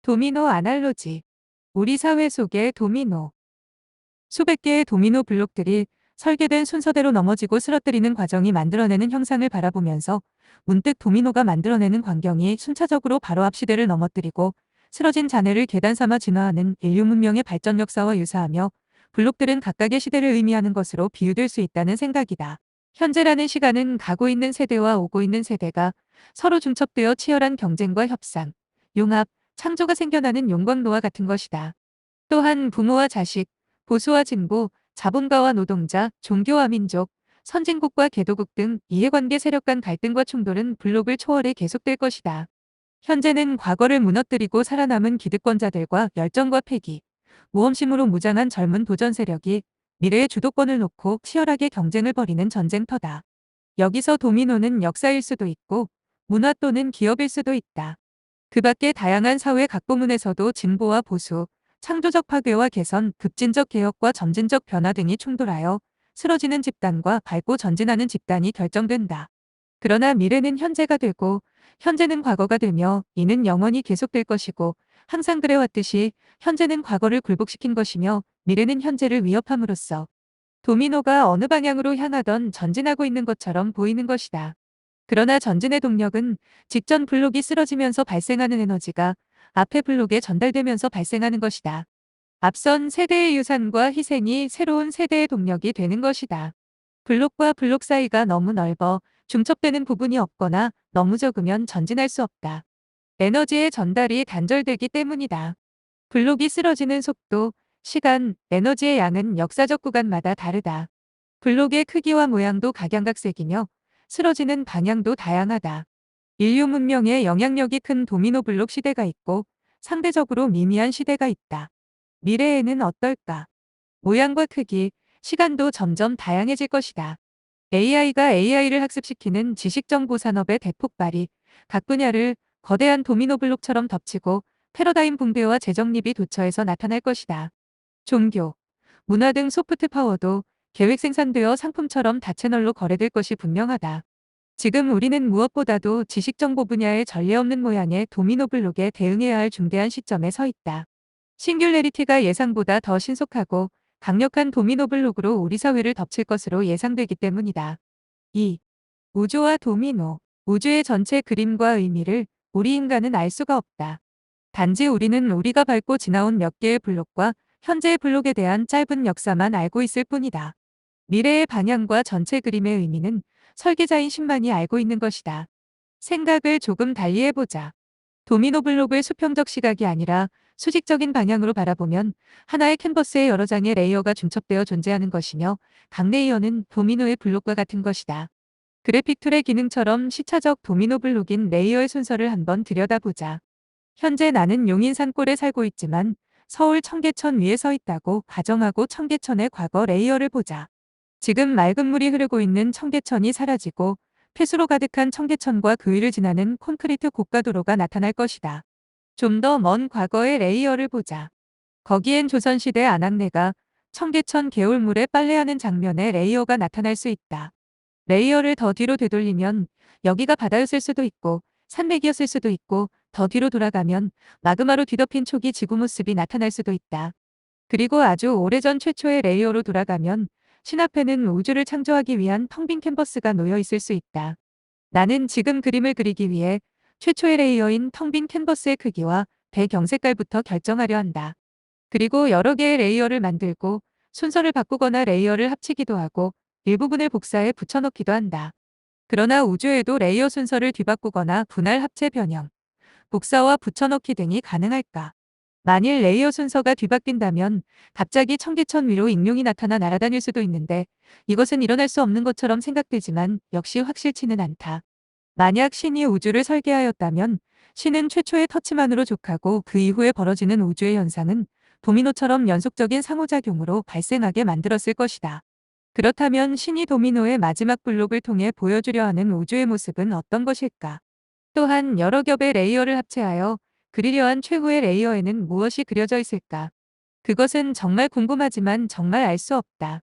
도미노 아날로지. 우리 사회 속의 도미노. 수백 개의 도미노 블록들이 설계된 순서대로 넘어지고 쓰러뜨리는 과정이 만들어내는 형상을 바라보면서 문득 도미노가 만들어내는 광경이 순차적으로 바로 앞 시대를 넘어뜨리고 쓰러진 잔해를 계단 삼아 진화하는 인류 문명의 발전 역사와 유사하며, 블록들은 각각의 시대를 의미하는 것으로 비유될 수 있다는 생각이다. 현재라는 시간은 가고 있는 세대와 오고 있는 세대가 서로 중첩되어 치열한 경쟁과 협상, 융합, 창조가 생겨나는 용광로와 같은 것이다. 또한 부모와 자식, 보수와 진보, 자본가와 노동자, 종교와 민족, 선진국과 개도국 등 이해관계 세력 간 갈등과 충돌은 블록을 초월해 계속될 것이다. 현재는 과거를 무너뜨리고 살아남은 기득권자들과 열정과 패기, 모험심으로 무장한 젊은 도전 세력이 미래의 주도권을 놓고 치열하게 경쟁을 벌이는 전쟁터다. 여기서 도미노는 역사일 수도 있고 문화 또는 기업일 수도 있다. 그 밖에 다양한 사회 각 부문에서도 진보와 보수, 창조적 파괴와 개선, 급진적 개혁과 점진적 변화 등이 충돌하여 쓰러지는 집단과 밟고 전진하는 집단이 결정된다. 그러나 미래는 현재가 되고 현재는 과거가 되며, 이는 영원히 계속될 것이고, 항상 그래왔듯이 현재는 과거를 굴복시킨 것이며 미래는 현재를 위협함으로써 도미노가 어느 방향으로 향하던 전진하고 있는 것처럼 보이는 것이다. 그러나 전진의 동력은 직전 블록이 쓰러지면서 발생하는 에너지가 앞의 블록에 전달되면서 발생하는 것이다. 앞선 세대의 유산과 희생이 새로운 세대의 동력이 되는 것이다. 블록과 블록 사이가 너무 넓어 중첩되는 부분이 없거나 너무 적으면 전진할 수 없다. 에너지의 전달이 단절되기 때문이다. 블록이 쓰러지는 속도, 시간, 에너지의 양은 역사적 구간마다 다르다. 블록의 크기와 모양도 각양각색이며 쓰러지는 방향도 다양하다. 인류 문명에 영향력이 큰 도미노 블록 시대가 있고 상대적으로 미미한 시대가 있다. 미래에는 어떨까? 모양과 크기, 시간도 점점 다양해질 것이다. AI가 AI를 학습시키는 지식정보 산업의 대폭발이 각 분야를 거대한 도미노 블록처럼 덮치고 패러다임 붕괴와 재정립이 도처에서 나타날 것이다. 종교, 문화 등 소프트 파워도 계획 생산되어 상품처럼 다채널로 거래될 것이 분명하다. 지금 우리는 무엇보다도 지식정보 분야의 전례 없는 모양의 도미노 블록에 대응해야 할 중대한 시점에 서 있다. 싱귤레리티가 예상보다 더 신속하고 강력한 도미노 블록으로 우리 사회를 덮칠 것으로 예상되기 때문이다. 2. 우주와 도미노. 우주의 전체 그림과 의미를 우리 인간은 알 수가 없다. 단지 우리는 우리가 밟고 지나온 몇 개의 블록과 현재의 블록에 대한 짧은 역사만 알고 있을 뿐이다. 미래의 방향과 전체 그림의 의미는 설계자인 신만이 알고 있는 것이다. 생각을 조금 달리 해보자. 도미노 블록을 수평적 시각이 아니라 수직적인 방향으로 바라보면 하나의 캔버스에 여러 장의 레이어가 중첩되어 존재하는 것이며, 각 레이어는 도미노의 블록과 같은 것이다. 그래픽 툴의 기능처럼 시차적 도미노 블록인 레이어의 순서를 한번 들여다보자. 현재 나는 용인 산골에 살고 있지만 서울 청계천 위에 서 있다고 가정하고 청계천의 과거 레이어를 보자. 지금 맑은 물이 흐르고 있는 청계천이 사라지고 폐수로 가득한 청계천과 그 위를 지나는 콘크리트 고가도로가 나타날 것이다. 좀 더 먼 과거의 레이어를 보자. 거기엔 조선시대 안악내가 청계천 개울물에 빨래하는 장면의 레이어가 나타날 수 있다. 레이어를 더 뒤로 되돌리면 여기가 바다였을 수도 있고 산맥이었을 수도 있고, 더 뒤로 돌아가면 마그마로 뒤덮인 초기 지구 모습이 나타날 수도 있다. 그리고 아주 오래전 최초의 레이어로 돌아가면 신 앞에는 우주를 창조하기 위한 텅 빈 캔버스가 놓여 있을 수 있다. 나는 지금 그림을 그리기 위해 최초의 레이어인 텅 빈 캔버스의 크기와 배경 색깔부터 결정하려 한다. 그리고 여러 개의 레이어를 만들고 순서를 바꾸거나 레이어를 합치기도 하고 일부분을 복사해 붙여넣기도 한다. 그러나 우주에도 레이어 순서를 뒤바꾸거나 분할 합체 변형, 복사와 붙여넣기 등이 가능할까? 만일 레이어 순서가 뒤바뀐다면 갑자기 청계천 위로 익룡이 나타나 날아다닐 수도 있는데, 이것은 일어날 수 없는 것처럼 생각되지만 역시 확실치는 않다. 만약 신이 우주를 설계하였다면 신은 최초의 터치만으로 족하고 그 이후에 벌어지는 우주의 현상은 도미노처럼 연속적인 상호작용으로 발생하게 만들었을 것이다. 그렇다면 신이 도미노의 마지막 블록을 통해 보여주려 하는 우주의 모습은 어떤 것일까? 또한 여러 겹의 레이어를 합체하여 그리려 한 최후의 레이어에는 무엇이 그려져 있을까? 그것은 정말 궁금하지만 정말 알 수 없다.